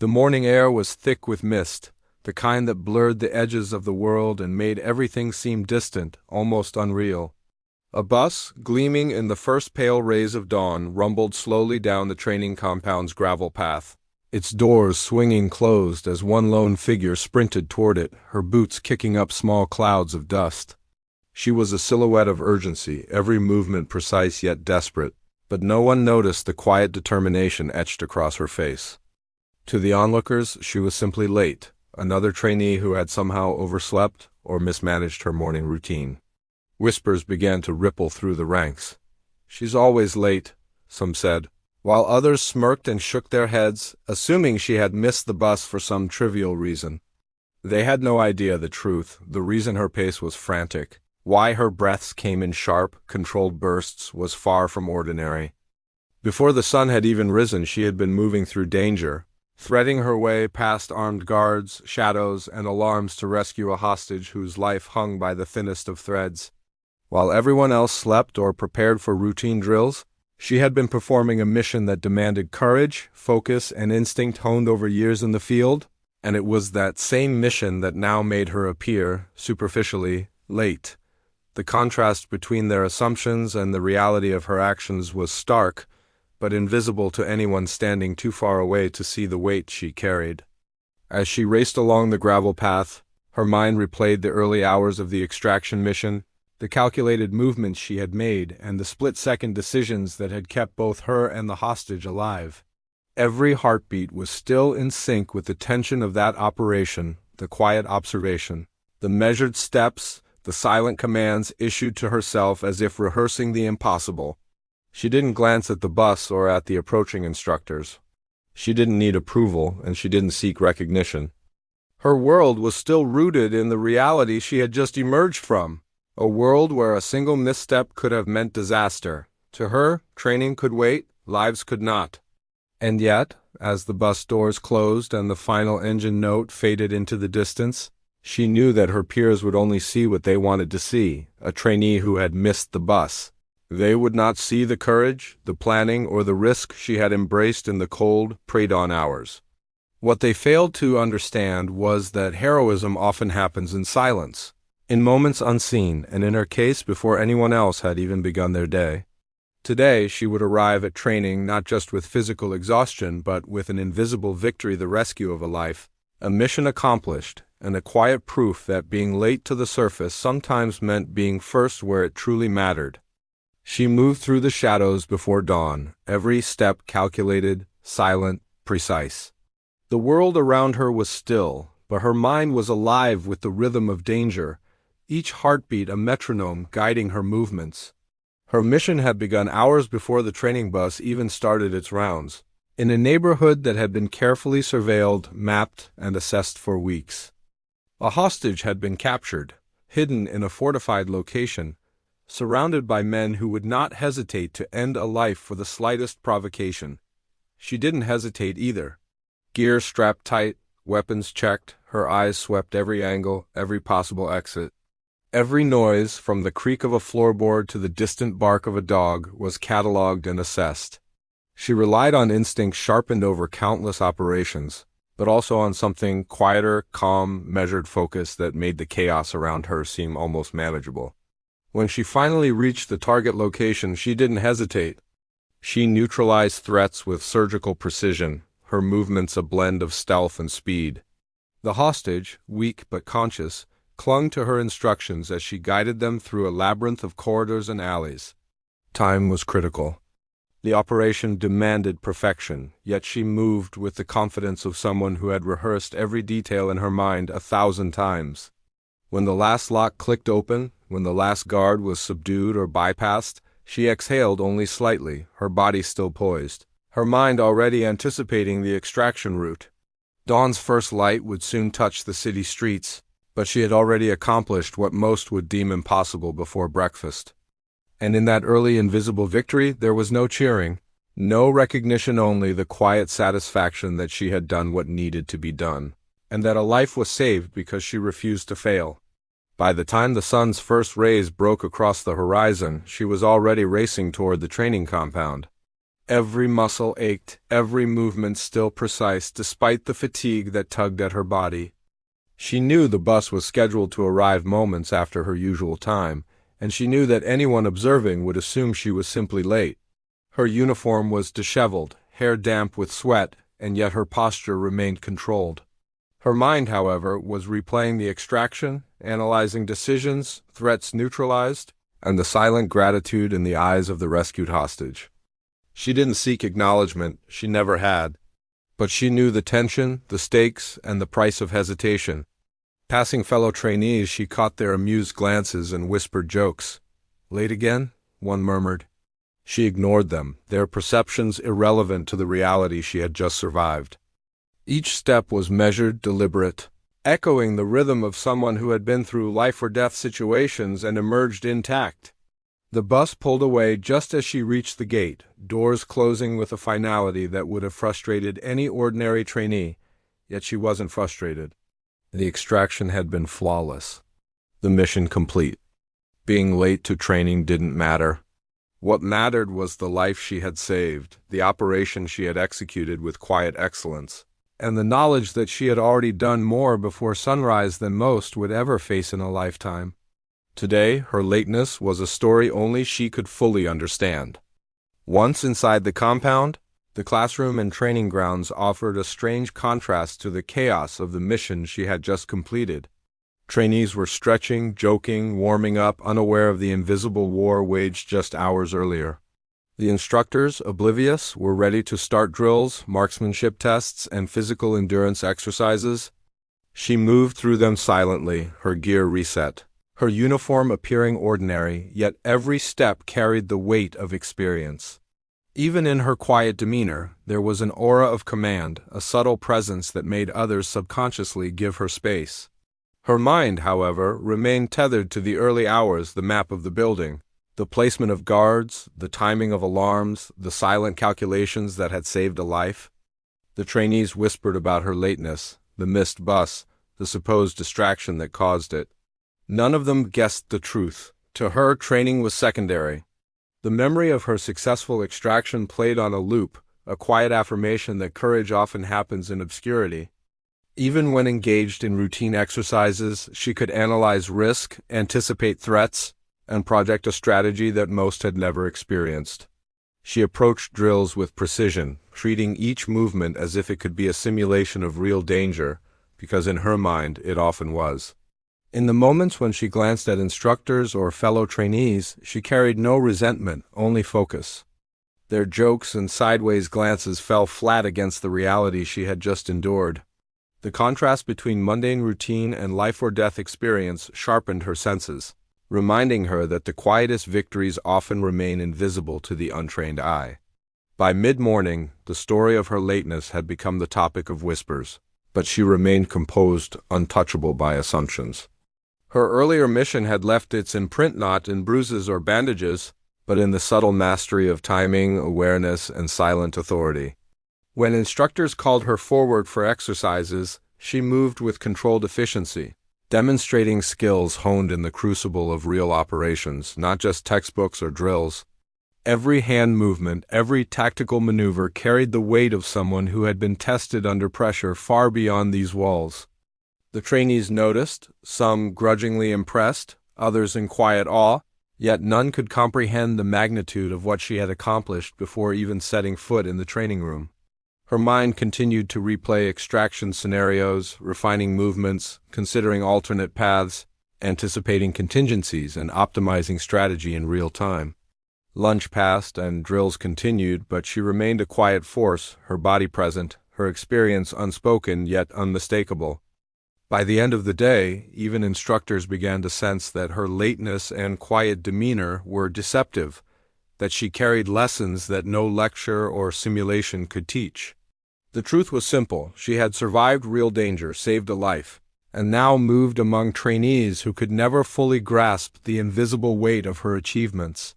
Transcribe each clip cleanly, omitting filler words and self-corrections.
The morning air was thick with mist, the kind that blurred the edges of the world and made everything seem distant, almost unreal. A bus, gleaming in the first pale rays of dawn, rumbled slowly down the training compound's gravel path, its doors swinging closed as one lone figure sprinted toward it, her boots kicking up small clouds of dust. She was a silhouette of urgency, every movement precise yet desperate, but no one noticed the quiet determination etched across her face. To the onlookers, she was simply late, another trainee who had somehow overslept or mismanaged her morning routine. Whispers began to ripple through the ranks. "She's always late," some said, while others smirked and shook their heads, assuming she had missed the bus for some trivial reason. They had no idea the truth, the reason her pace was frantic, why her breaths came in sharp, controlled bursts, was far from ordinary. Before the sun had even risen, she had been moving through danger, threading her way past armed guards, shadows, and alarms to rescue a hostage whose life hung by the thinnest of threads. While everyone else slept or prepared for routine drills, she had been performing a mission that demanded courage, focus, and instinct honed over years in the field, and it was that same mission that now made her appear, superficially, late. The contrast between their assumptions and the reality of her actions was stark, but invisible to anyone standing too far away to see the weight she carried. As she raced along the gravel path, her mind replayed the early hours of the extraction mission, the calculated movements she had made, and the split-second decisions that had kept both her and the hostage alive. Every heartbeat was still in sync with the tension of that operation, the quiet observation, the measured steps, the silent commands issued to herself as if rehearsing the impossible. She didn't glance at the bus or at the approaching instructors. She didn't need approval, and she didn't seek recognition. Her world was still rooted in the reality she had just emerged from, a world where a single misstep could have meant disaster. To her, training could wait, lives could not. And yet, as the bus doors closed and the final engine note faded into the distance, she knew that her peers would only see what they wanted to see, a trainee who had missed the bus. They would not see the courage, the planning, or the risk she had embraced in the cold, pre-dawn hours. What they failed to understand was that heroism often happens in silence, in moments unseen, and in her case before anyone else had even begun their day. Today she would arrive at training not just with physical exhaustion, but with an invisible victory, the rescue of a life, a mission accomplished, and a quiet proof that being late to the surface sometimes meant being first where it truly mattered. She moved through the shadows before dawn, every step calculated, silent, precise. The world around her was still, but her mind was alive with the rhythm of danger, each heartbeat a metronome guiding her movements. Her mission had begun hours before the training bus even started its rounds, in a neighborhood that had been carefully surveilled, mapped, and assessed for weeks. A hostage had been captured, hidden in a fortified location, surrounded by men who would not hesitate to end a life for the slightest provocation. She didn't hesitate either. Gear strapped tight, weapons checked, her eyes swept every angle, every possible exit. Every noise, from the creak of a floorboard to the distant bark of a dog, was catalogued and assessed. She relied on instinct sharpened over countless operations, but also on something quieter, calm, measured focus that made the chaos around her seem almost manageable. When she finally reached the target location, she didn't hesitate. She neutralized threats with surgical precision, her movements a blend of stealth and speed. The hostage, weak but conscious, clung to her instructions as she guided them through a labyrinth of corridors and alleys. Time was critical. The operation demanded perfection, yet she moved with the confidence of someone who had rehearsed every detail in her mind 1,000 times. When the last lock clicked open, when the last guard was subdued or bypassed, she exhaled only slightly, her body still poised, her mind already anticipating the extraction route. Dawn's first light would soon touch the city streets, but she had already accomplished what most would deem impossible before breakfast. And in that early invisible victory there was no cheering, no recognition, only the quiet satisfaction that she had done what needed to be done, and that a life was saved because she refused to fail. By the time the sun's first rays broke across the horizon, she was already racing toward the training compound. Every muscle ached, every movement still precise despite the fatigue that tugged at her body. She knew the bus was scheduled to arrive moments after her usual time, and she knew that anyone observing would assume she was simply late. Her uniform was disheveled, hair damp with sweat, and yet her posture remained controlled. Her mind, however, was replaying the extraction, analyzing decisions, threats neutralized, and the silent gratitude in the eyes of the rescued hostage. She didn't seek acknowledgement, she never had. But she knew the tension, the stakes, and the price of hesitation. Passing fellow trainees, she caught their amused glances and whispered jokes. "Late again?" one murmured. She ignored them, their perceptions irrelevant to the reality she had just survived. Each step was measured, deliberate, echoing the rhythm of someone who had been through life-or-death situations and emerged intact. The bus pulled away just as she reached the gate, doors closing with a finality that would have frustrated any ordinary trainee, yet she wasn't frustrated. The extraction had been flawless. The mission complete. Being late to training didn't matter. What mattered was the life she had saved, the operation she had executed with quiet excellence, and the knowledge that she had already done more before sunrise than most would ever face in a lifetime. Today, her lateness was a story only she could fully understand. Once inside the compound, the classroom and training grounds offered a strange contrast to the chaos of the mission she had just completed. Trainees were stretching, joking, warming up, unaware of the invisible war waged just hours earlier. The instructors, oblivious, were ready to start drills, marksmanship tests, and physical endurance exercises. She moved through them silently, her gear reset. Her uniform appearing ordinary, yet every step carried the weight of experience. Even in her quiet demeanor, there was an aura of command, a subtle presence that made others subconsciously give her space. Her mind, however, remained tethered to the early hours, the map of the building, the placement of guards, the timing of alarms, the silent calculations that had saved a life. The trainees whispered about her lateness, the missed bus, the supposed distraction that caused it. None of them guessed the truth. To her, training was secondary. The memory of her successful extraction played on a loop, a quiet affirmation that courage often happens in obscurity. Even when engaged in routine exercises, she could analyze risk, anticipate threats, and project a strategy that most had never experienced. She approached drills with precision, treating each movement as if it could be a simulation of real danger, because in her mind it often was. In the moments when she glanced at instructors or fellow trainees, she carried no resentment, only focus. Their jokes and sideways glances fell flat against the reality she had just endured. The contrast between mundane routine and life-or-death experience sharpened her senses, reminding her that the quietest victories often remain invisible to the untrained eye. By mid-morning, the story of her lateness had become the topic of whispers, but she remained composed, untouchable by assumptions. Her earlier mission had left its imprint not in bruises or bandages, but in the subtle mastery of timing, awareness, and silent authority. When instructors called her forward for exercises, she moved with controlled efficiency, demonstrating skills honed in the crucible of real operations, not just textbooks or drills. Every hand movement, every tactical maneuver carried the weight of someone who had been tested under pressure far beyond these walls. The trainees noticed, some grudgingly impressed, others in quiet awe, yet none could comprehend the magnitude of what she had accomplished before even setting foot in the training room. Her mind continued to replay extraction scenarios, refining movements, considering alternate paths, anticipating contingencies, and optimizing strategy in real time. Lunch passed and drills continued, but she remained a quiet force, her body present, her experience unspoken yet unmistakable. By the end of the day, even instructors began to sense that her lateness and quiet demeanor were deceptive, that she carried lessons that no lecture or simulation could teach. The truth was simple. She had survived real danger, saved a life, and now moved among trainees who could never fully grasp the invisible weight of her achievements.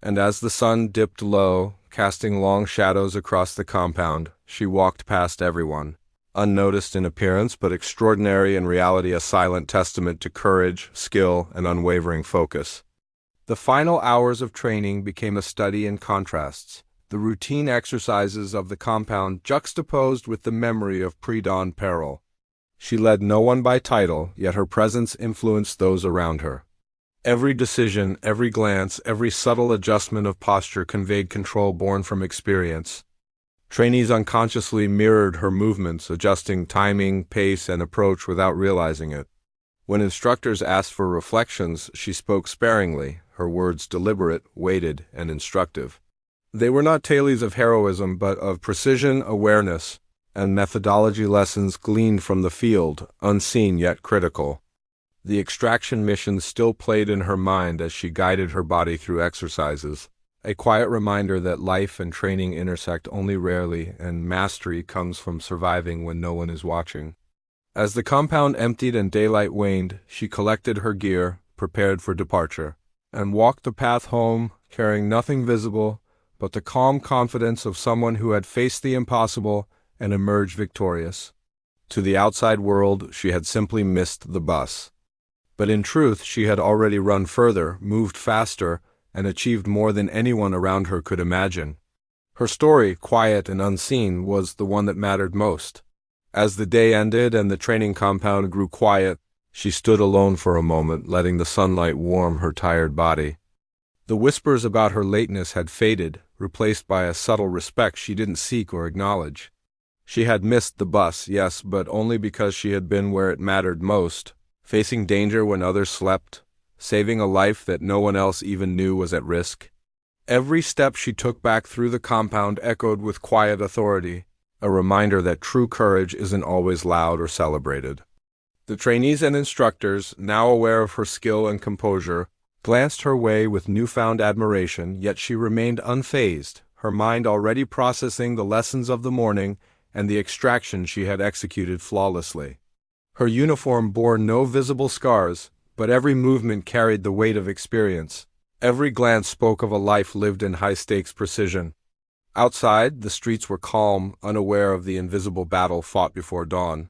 And as the sun dipped low, casting long shadows across the compound, she walked past everyone. Unnoticed in appearance, but extraordinary in reality, a silent testament to courage, skill, and unwavering focus. The final hours of training became a study in contrasts. the routine exercises of the compound juxtaposed with the memory of pre-dawn peril. She led no one by title, yet her presence influenced those around her. Every decision, every glance, every subtle adjustment of posture conveyed control born from experience. Trainees unconsciously mirrored her movements, adjusting timing, pace, and approach without realizing it. When instructors asked for reflections, she spoke sparingly, her words deliberate, weighted, and instructive. They were not tales of heroism, but of precision, awareness, and methodology lessons gleaned from the field, unseen yet critical. The extraction mission still played in her mind as she guided her body through exercises, a quiet reminder that life and training intersect only rarely, and mastery comes from surviving when no one is watching. As the compound emptied and daylight waned, she collected her gear, prepared for departure, and walked the path home, carrying nothing visible but the calm confidence of someone who had faced the impossible and emerged victorious. To the outside world, she had simply missed the bus. But in truth, she had already run further, moved faster, and achieved more than anyone around her could imagine. Her story, quiet and unseen, was the one that mattered most. As the day ended and the training compound grew quiet, she stood alone for a moment, letting the sunlight warm her tired body. The whispers about her lateness had faded, replaced by a subtle respect she didn't seek or acknowledge. She had missed the bus, yes, but only because she had been where it mattered most, facing danger when others slept, saving a life that no one else even knew was at risk. Every step she took back through the compound echoed with quiet authority, a reminder that true courage isn't always loud or celebrated. The trainees and instructors, now aware of her skill and composure, glanced her way with newfound admiration, yet she remained unfazed, her mind already processing the lessons of the morning and the extraction she had executed flawlessly. Her uniform bore no visible scars, but every movement carried the weight of experience. Every glance spoke of a life lived in high-stakes precision. Outside, the streets were calm, unaware of the invisible battle fought before dawn.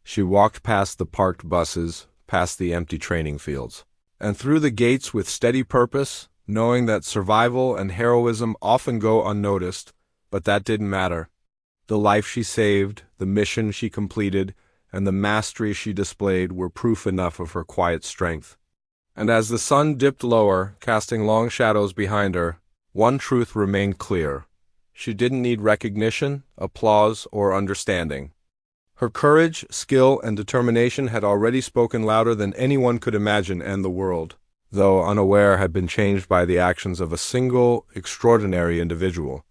She walked past the parked buses, past the empty training fields, and through the gates with steady purpose, knowing that survival and heroism often go unnoticed, but that didn't matter. The life she saved, the mission she completed, and the mastery she displayed were proof enough of her quiet strength. And as the sun dipped lower, casting long shadows behind her, one truth remained clear. She didn't need recognition, applause, or understanding. Her courage, skill, and determination had already spoken louder than anyone could imagine, and the world, though unaware, had been changed by the actions of a single, extraordinary individual.